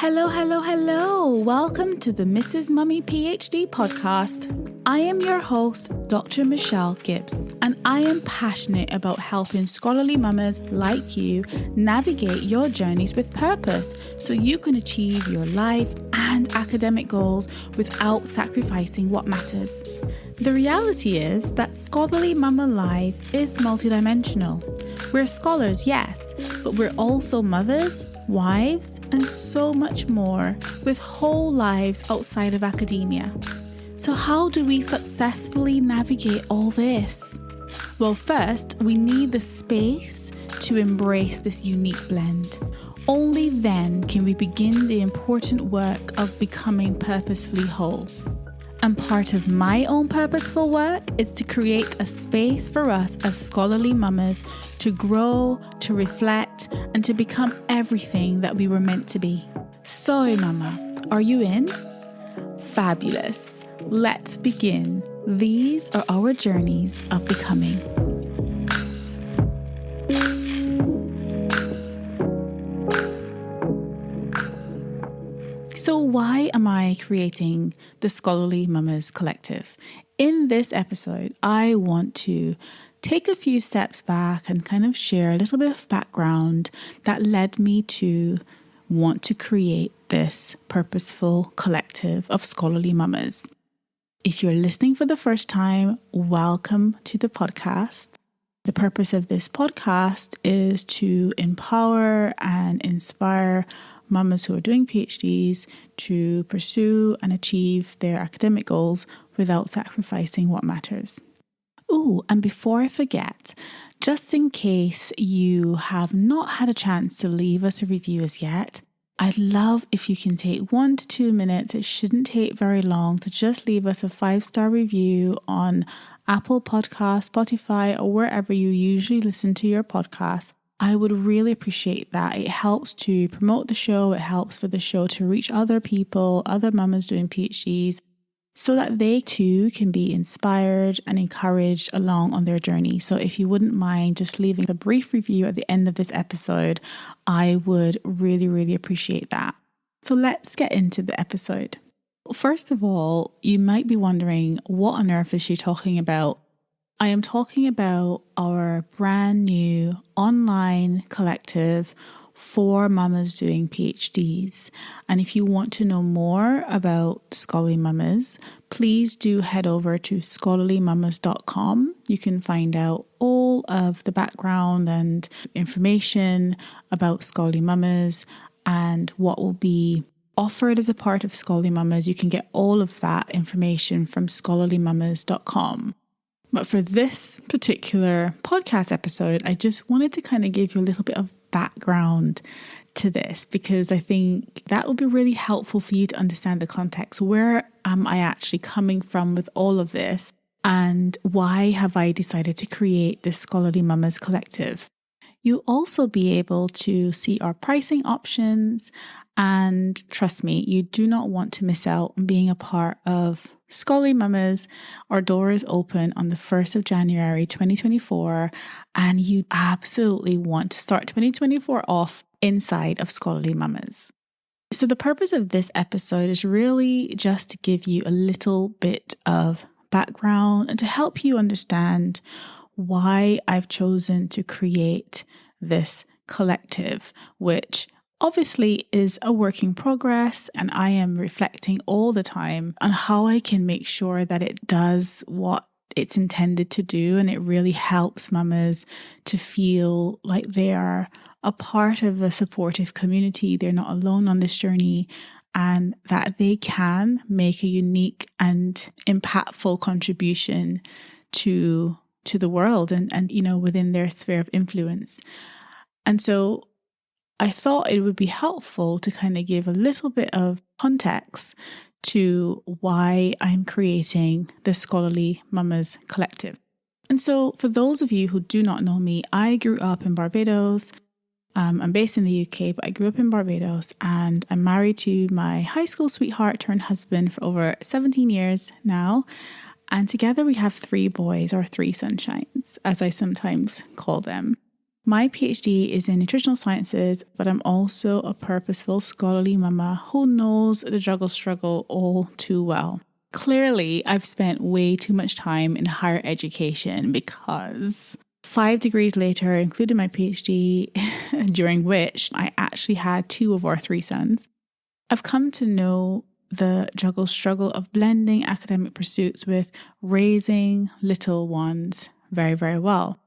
Hello, hello, hello. Welcome to the Mrs. Mummy PhD podcast. I am your host, Dr. Michelle Gibbs, and I am passionate about helping scholarly mamas like you navigate your journeys with purpose so you can achieve your life and academic goals without sacrificing what matters. The reality is that scholarly mama life is multidimensional. We're scholars, yes, but we're also mothers, wives, and so much more with whole lives outside of academia. So how do we successfully navigate all this? Well, first, we need the space to embrace this unique blend. Only then can we begin the important work of becoming purposefully whole. And part of my own purposeful work is to create a space for us as scholarly mamas to grow, to reflect, and to become everything that we were meant to be. So, mama, are you in? Fabulous. Let's begin. These are our journeys of becoming. So why am I creating the Scholarly Mamas Collective? In this episode, I want to take a few steps back and kind of share a little bit of background that led me to want to create this purposeful collective of scholarly mamas. If you're listening for the first time, welcome to the podcast. The purpose of this podcast is to empower and inspire mamas who are doing PhDs to pursue and achieve their academic goals without sacrificing what matters. Oh, and before I forget, just in case you have not had a chance to leave us a review as yet, I'd love if you can take 1 to 2 minutes, it shouldn't take very long, to just leave us a 5-star review on Apple Podcasts, Spotify, or wherever you usually listen to your podcasts. I would really appreciate that. It helps to promote the show. It helps for the show to reach other people, other mamas doing PhDs, so that they too can be inspired and encouraged along on their journey. So if you wouldn't mind just leaving a brief review at the end of this episode, I would really, really appreciate that. So let's get into the episode. First of all, you might be wondering, what on earth is she talking about? I am talking about our brand new online collective for mamas doing PhDs. And if you want to know more about Scholarly Mamas, please do head over to scholarlymamas.com. You can find out all of the background and information about Scholarly Mamas and what will be offered as a part of Scholarly Mamas. You can get all of that information from scholarlymamas.com. But for this particular podcast episode, I just wanted to kind of give you a little bit of background to this, because I think that will be really helpful for you to understand the context. Where am I actually coming from with all of this? And why have I decided to create this Scholarly Mamas Collective? You'll also be able to see our pricing options. And trust me, you do not want to miss out on being a part of Scholarly Mamas. Our doors open on the 1st of January 2024, and you absolutely want to start 2024 off inside of Scholarly Mamas. So the purpose of this episode is really just to give you a little bit of background and to help you understand why I've chosen to create this collective, which obviously is a work in progress, and I am reflecting all the time on how I can make sure that it does what it's intended to do, and it really helps mamas to feel like they are a part of a supportive community. They're not alone on this journey, and that they can make a unique and impactful contribution to the world and within their sphere of influence. And so I thought it would be helpful to kind of give a little bit of context to why I'm creating the Scholarly Mamas Collective. And so for those of you who do not know me, I grew up in Barbados. I'm based in the UK, but I grew up in Barbados, and I'm married to my high school sweetheart turned husband for over 17 years now. And together we have 3 boys, or 3 sunshines, as I sometimes call them. My PhD is in nutritional sciences, but I'm also a purposeful, scholarly mama who knows the juggle struggle all too well. Clearly, I've spent way too much time in higher education because 5 degrees later, including my PhD, during which I actually had 2 of our 3 sons, I've come to know the juggle struggle of blending academic pursuits with raising little ones very, very well.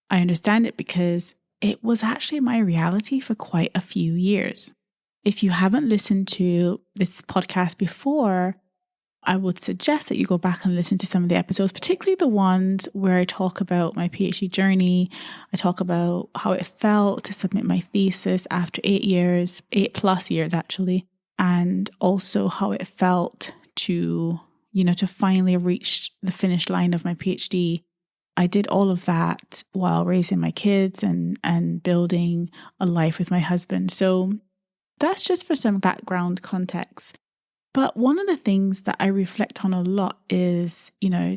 I understand it because it was actually my reality for quite a few years. If you haven't listened to this podcast before, I would suggest that you go back and listen to some of the episodes, particularly the ones where I talk about my PhD journey. I talk about how it felt to submit my thesis after 8+ years actually, and also how it felt to finally reach the finish line of my PhD. I did all of that while raising my kids and building a life with my husband. So that's just for some background context. But one of the things that I reflect on a lot is,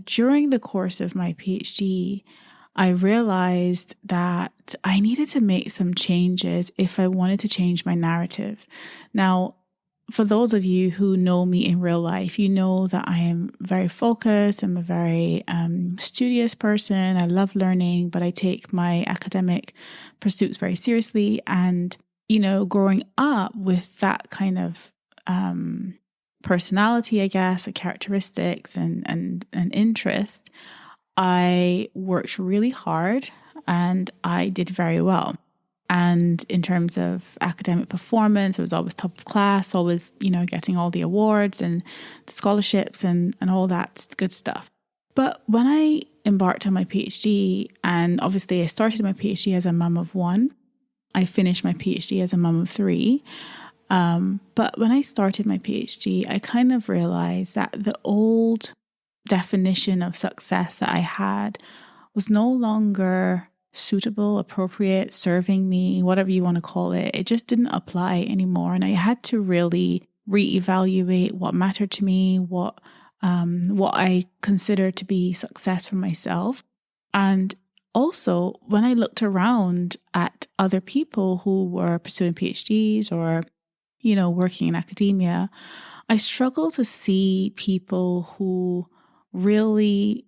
during the course of my PhD, I realized that I needed to make some changes if I wanted to change my narrative. Now, for those of you who know me in real life, you know that I am very focused. I'm a very studious person. I love learning, but I take my academic pursuits very seriously. And, growing up with that kind of personality, I guess, characteristics and interest, I worked really hard and I did very well. And in terms of academic performance, I was always top of class, always, getting all the awards and the scholarships and all that good stuff. But when I embarked on my PhD, and obviously I started my PhD as a mum of 1, I finished my PhD as a mum of 3. But when I started my PhD, I kind of realized that the old definition of success that I had was no longer suitable, appropriate, serving me, whatever you want to call it. It just didn't apply anymore. And I had to really reevaluate what mattered to me, what I considered to be success for myself. And also, when I looked around at other people who were pursuing PhDs or, working in academia, I struggled to see people who really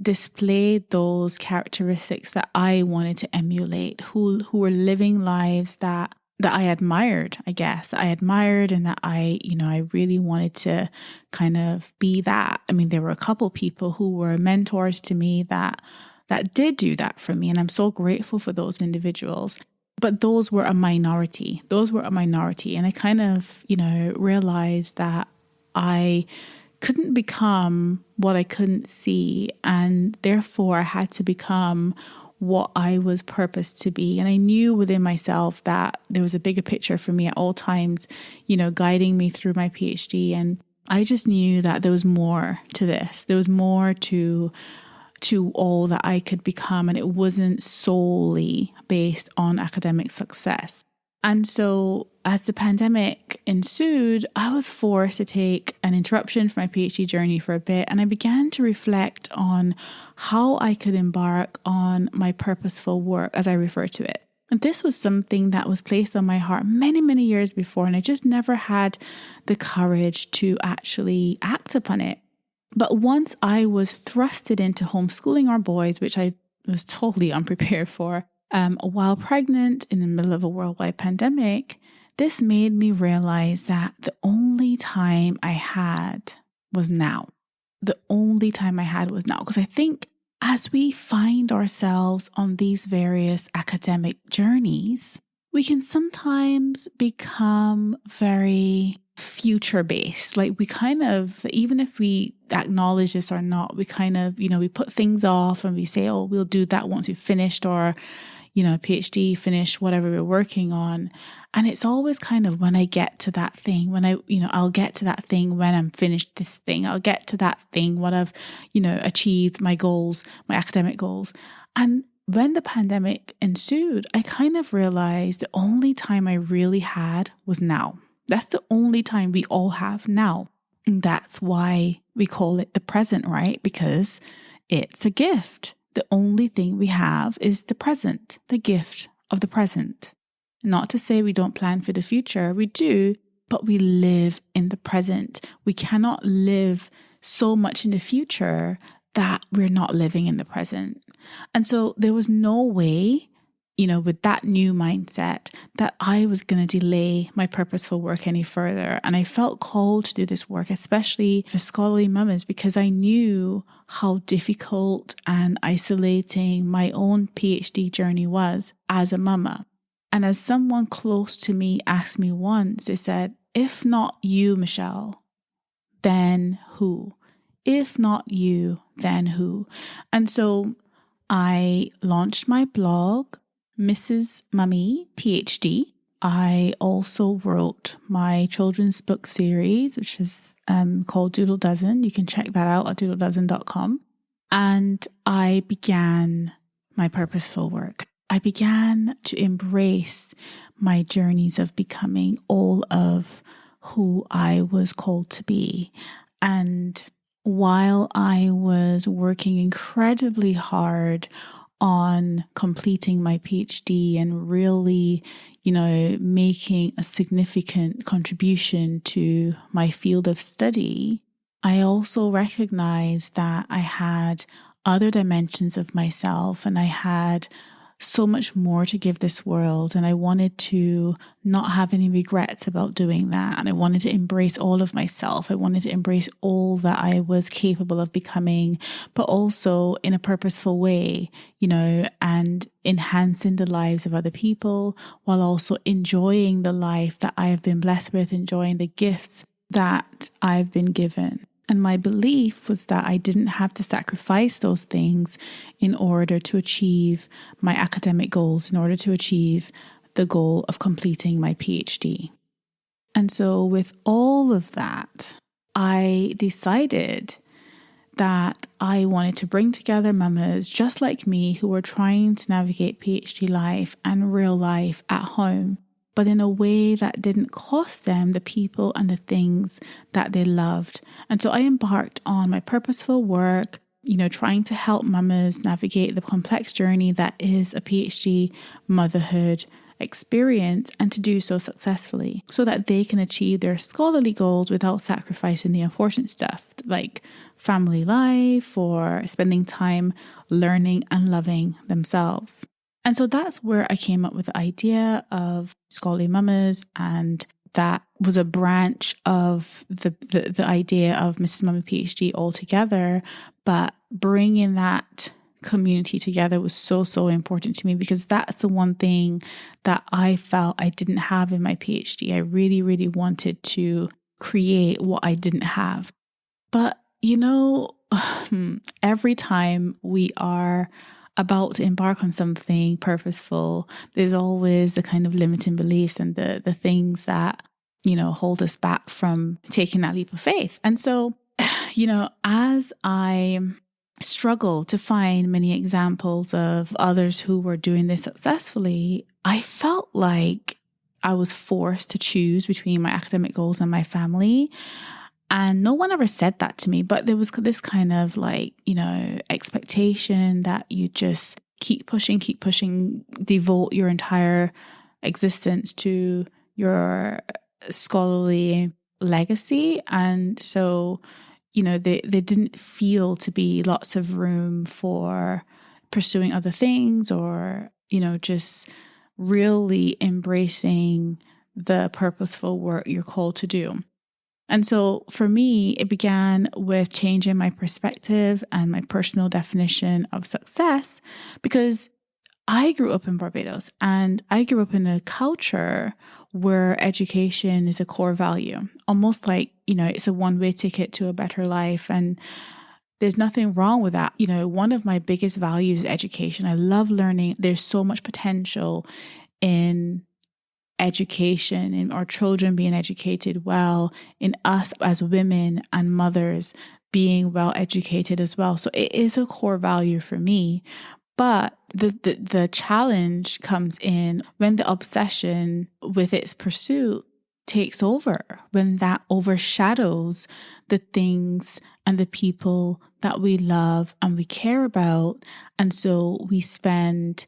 displayed those characteristics that I wanted to emulate, who were living lives that I admired, I guess. I admired and that I really wanted to kind of be that. I mean, there were a couple people who were mentors to me that did do that for me. And I'm so grateful for those individuals. But those were a minority. And I kind of, realized that I couldn't become what I couldn't see. And therefore, I had to become what I was purposed to be. And I knew within myself that there was a bigger picture for me at all times, guiding me through my PhD. And I just knew that there was more to this. There was more to all that I could become. And it wasn't solely based on academic success. And so as the pandemic ensued, I was forced to take an interruption from my PhD journey for a bit. And I began to reflect on how I could embark on my purposeful work, as I refer to it. And this was something that was placed on my heart many, many years before. And I just never had the courage to actually act upon it. But once I was thrusted into homeschooling our boys, which I was totally unprepared for, while pregnant in the middle of a worldwide pandemic, this made me realize that the only time I had was now. The only time I had was now. Because I think as we find ourselves on these various academic journeys, we can sometimes become very future-based. Like we kind of, even if we acknowledge this or not, we kind of, we put things off and we say, oh, we'll do that once we've finished our, PhD, finish whatever we're working on. And it's always kind of when I get to that thing, when I'll get to that thing when I'm finished this thing. I'll get to that thing when I've, achieved my goals, my academic goals. And when the pandemic ensued, I kind of realized the only time I really had was now. That's the only time we all have now. And that's why we call it the present, right? Because it's a gift. The only thing we have is the present, the gift of the present. Not to say we don't plan for the future, we do, but we live in the present. We cannot live so much in the future that we're not living in the present. And so there was no way, with that new mindset, that I was going to delay my purposeful work any further. And I felt called to do this work, especially for scholarly mamas, because I knew how difficult and isolating my own PhD journey was as a mama. And as someone close to me asked me once, they said, if not you, Michelle, then who? If not you, then who? And so I launched my blog, Mrs. Mummy PhD. I also wrote my children's book series, which is called Doodle Dozen. You can check that out at doodledozen.com. And I began my purposeful work. I began to embrace my journeys of becoming all of who I was called to be. And while I was working incredibly hard on completing my PhD and really, making a significant contribution to my field of study, I also recognized that I had other dimensions of myself and I had so much more to give this world, and I wanted to not have any regrets about doing that, and I wanted to embrace all of myself. I wanted to embrace all that I was capable of becoming, but also in a purposeful way, and enhancing the lives of other people while also enjoying the life that I have been blessed with, enjoying the gifts that I've been given. And my belief was that I didn't have to sacrifice those things in order to achieve my academic goals, in order to achieve the goal of completing my PhD. And so with all of that, I decided that I wanted to bring together mamas just like me who were trying to navigate PhD life and real life at home, but in a way that didn't cost them the people and the things that they loved. And so I embarked on my purposeful work, trying to help mamas navigate the complex journey that is a PhD motherhood experience, and to do so successfully so that they can achieve their scholarly goals without sacrificing the unfortunate stuff like family life or spending time learning and loving themselves. And so that's where I came up with the idea of Scholarly Mamas, and that was a branch of the idea of Mrs. Mummy PhD altogether. But bringing that community together was so important to me, because that's the one thing that I felt I didn't have in my PhD. I really wanted to create what I didn't have. But, every time we are about to embark on something purposeful, there's always the kind of limiting beliefs and the things that, hold us back from taking that leap of faith. And so, as I struggle to find many examples of others who were doing this successfully, I felt like I was forced to choose between my academic goals and my family. And no one ever said that to me, but there was this kind of expectation that you just keep pushing, devote your entire existence to your scholarly legacy. And so, there didn't feel to be lots of room for pursuing other things or, just really embracing the purposeful work you're called to do. And so for me, it began with changing my perspective and my personal definition of success, because I grew up in Barbados and I grew up in a culture where education is a core value, almost like, it's a one-way ticket to a better life. And there's nothing wrong with that. One of my biggest values is education. I love learning. There's so much potential in education, in our children being educated well, in us as women and mothers being well educated as well. So it is a core value for me. But the challenge comes in when the obsession with its pursuit takes over, when that overshadows the things and the people that we love and we care about. And so we spend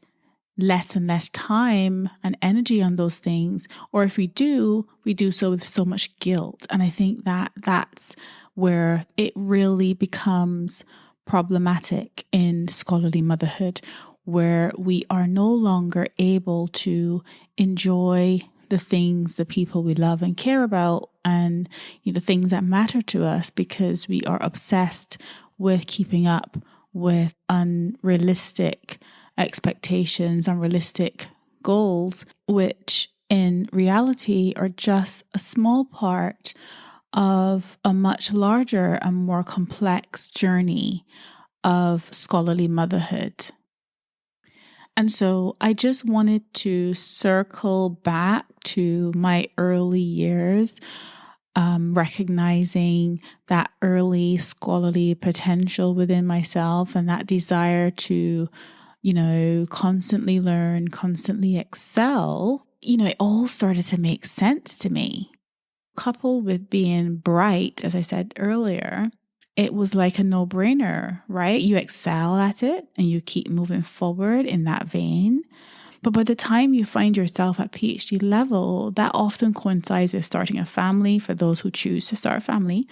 less and less time and energy on those things. Or if we do so with so much guilt. And I think that that's where it really becomes problematic in scholarly motherhood, where we are no longer able to enjoy the things, the people we love and care about, and the things that matter to us, because we are obsessed with keeping up with unrealistic expectations, unrealistic goals, which in reality are just a small part of a much larger and more complex journey of scholarly motherhood. And so I just wanted to circle back to my early years, recognizing that early scholarly potential within myself and that desire to, constantly learn, constantly excel. It all started to make sense to me. Coupled with being bright, as I said earlier, it was like a no-brainer, right? You excel at it and you keep moving forward in that vein. But by the time you find yourself at PhD level, that often coincides with starting a family for those who choose to start a family.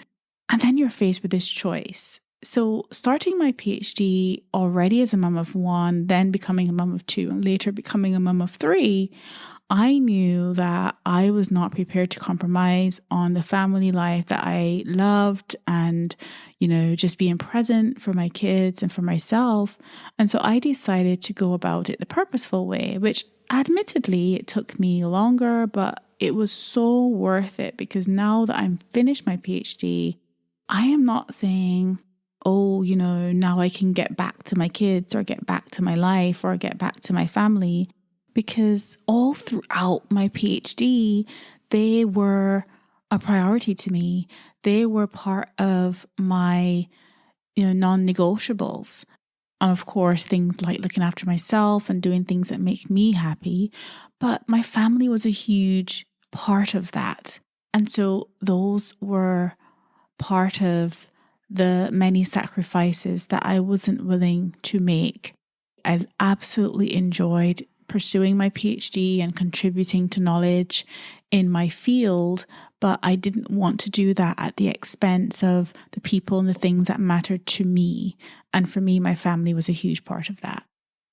And then you're faced with this choice. So starting my PhD already as a mum of one, then becoming a mum of two, and later becoming a mum of three, I knew that I was not prepared to compromise on the family life that I loved and, just being present for my kids and for myself. And so I decided to go about it the purposeful way, which admittedly it took me longer, but it was so worth it, because now that I'm finished my PhD, I am not saying, oh, now I can get back to my kids or get back to my life or get back to my family. Because all throughout my PhD, they were a priority to me. They were part of my, non-negotiables. And of course, things like looking after myself and doing things that make me happy. But my family was a huge part of that. And so those were part of the many sacrifices that I wasn't willing to make. I absolutely enjoyed pursuing my PhD and contributing to knowledge in my field, but I didn't want to do that at the expense of the people and the things that mattered to me. And for me, my family was a huge part of that.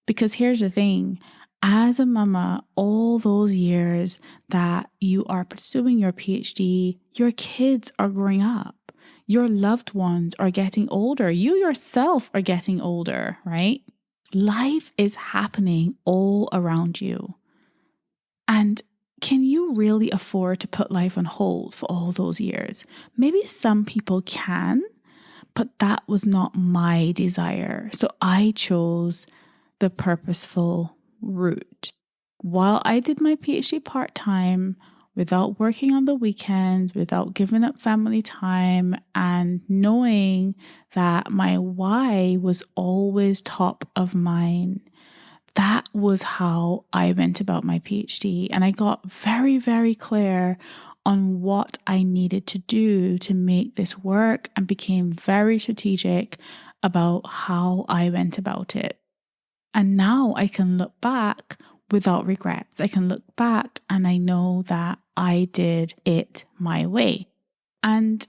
Because here's the thing, as a mama, all those years that you are pursuing your PhD, your kids are growing up. Your loved ones are getting older. You yourself are getting older, right? Life is happening all around you. And can you really afford to put life on hold for all those years? Maybe some people can, but that was not my desire. So I chose the purposeful route. While I did my PhD part-time, without working on the weekends, without giving up family time, and knowing that my why was always top of mind. That was how I went about my PhD. And I got very, very clear on what I needed to do to make this work, and became very strategic about how I went about it. And now I can look back without regrets. I can look back and I know that I did it my way. And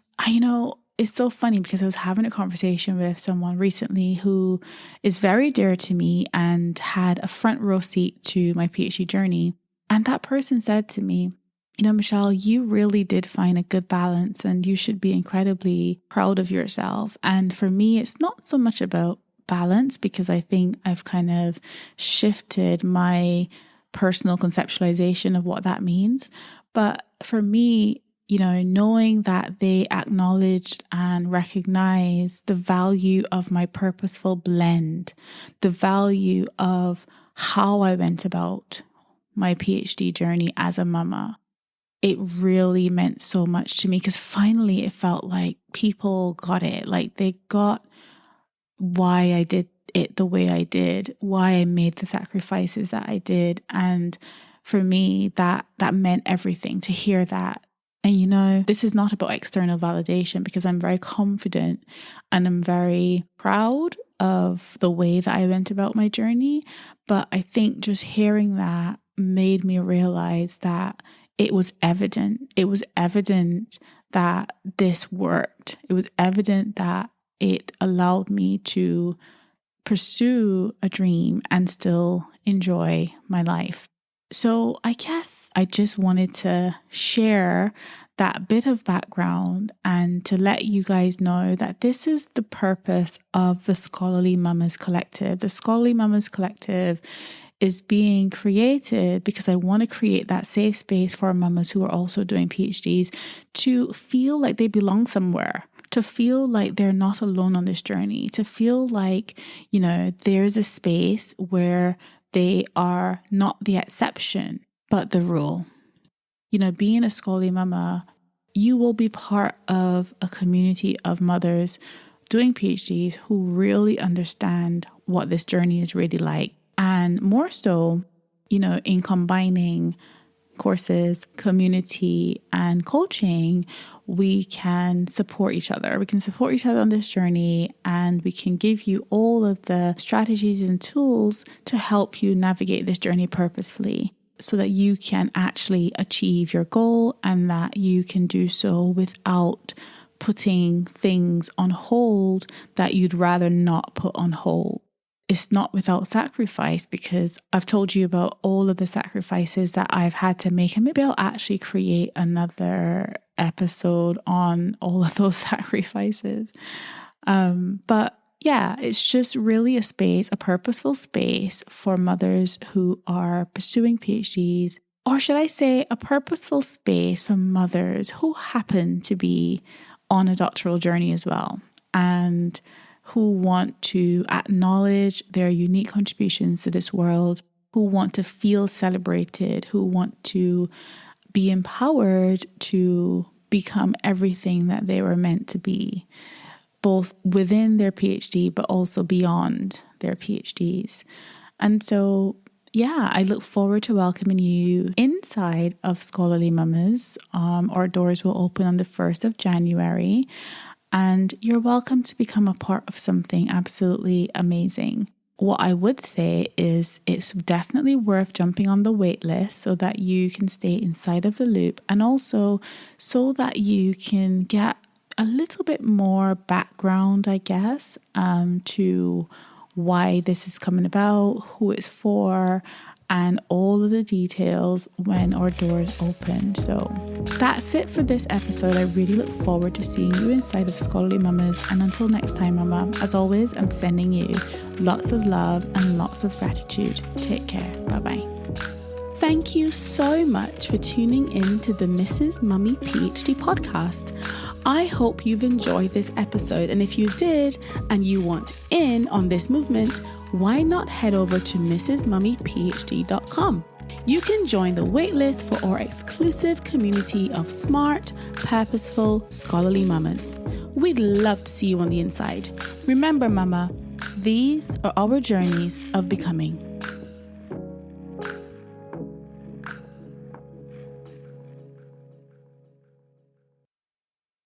it's so funny, because I was having a conversation with someone recently who is very dear to me and had a front row seat to my PhD journey. And that person said to me, Michelle, you really did find a good balance and you should be incredibly proud of yourself. And for me, it's not so much about balance, because I think I've kind of shifted my personal conceptualization of what that means. But for me, knowing that they acknowledged and recognized the value of my purposeful blend, the value of how I went about my PhD journey as a mama, it really meant so much to me, because finally it felt like people got it. Like they got why I did it the way I did, why I made the sacrifices that I did. And for me, that meant everything to hear that. And this is not about external validation, because I'm very confident and I'm very proud of the way that I went about my journey. But I think just hearing that made me realize that it was evident. It was evident that this worked. It was evident that it allowed me to pursue a dream and still enjoy my life. So I guess I just wanted to share that bit of background and to let you guys know that this is the purpose of the Scholarly Mamas Collective. The Scholarly Mamas Collective is being created because I want to create that safe space for mamas who are also doing PhDs to feel like they belong somewhere, to feel like they're not alone on this journey, to feel like, there's a space where they are not the exception, but the rule. Being a scholarly mama, you will be part of a community of mothers doing PhDs who really understand what this journey is really like. And more so, in combining courses, community, and coaching, we can support each other. We can support each other on this journey, and we can give you all of the strategies and tools to help you navigate this journey purposefully, so that you can actually achieve your goal and that you can do so without putting things on hold that you'd rather not put on hold. It's not without sacrifice, because I've told you about all of the sacrifices that I've had to make, and maybe I'll actually create another episode on all of those sacrifices. But yeah, it's just really a purposeful space for mothers who are pursuing PhDs, or should I say a purposeful space for mothers who happen to be on a doctoral journey as well, and who want to acknowledge their unique contributions to this world, who want to feel celebrated, who want to be empowered to become everything that they were meant to be, both within their PhD, but also beyond their PhDs. And so, I look forward to welcoming you inside of Scholarly Mamas. Our doors will open on the 1st of January. And you're welcome to become a part of something absolutely amazing. What I would say is it's definitely worth jumping on the wait list so that you can stay inside of the loop, and also so that you can get a little bit more background, I guess, to why this is coming about, who it's for, and all of the details when our doors open. So that's it for this episode. I really look forward to seeing you inside of Scholarly Mamas. And until next time, Mama, as always, I'm sending you lots of love and lots of gratitude. Take care. Bye-bye. Thank you so much for tuning in to the Mrs. Mummy PhD podcast. I hope you've enjoyed this episode. And if you did, and you want in on this movement, why not head over to mrsmummyphd.com. You can join the waitlist for our exclusive community of smart, purposeful, scholarly mamas. We'd love to see you on the inside. Remember, Mama, these are our journeys of becoming.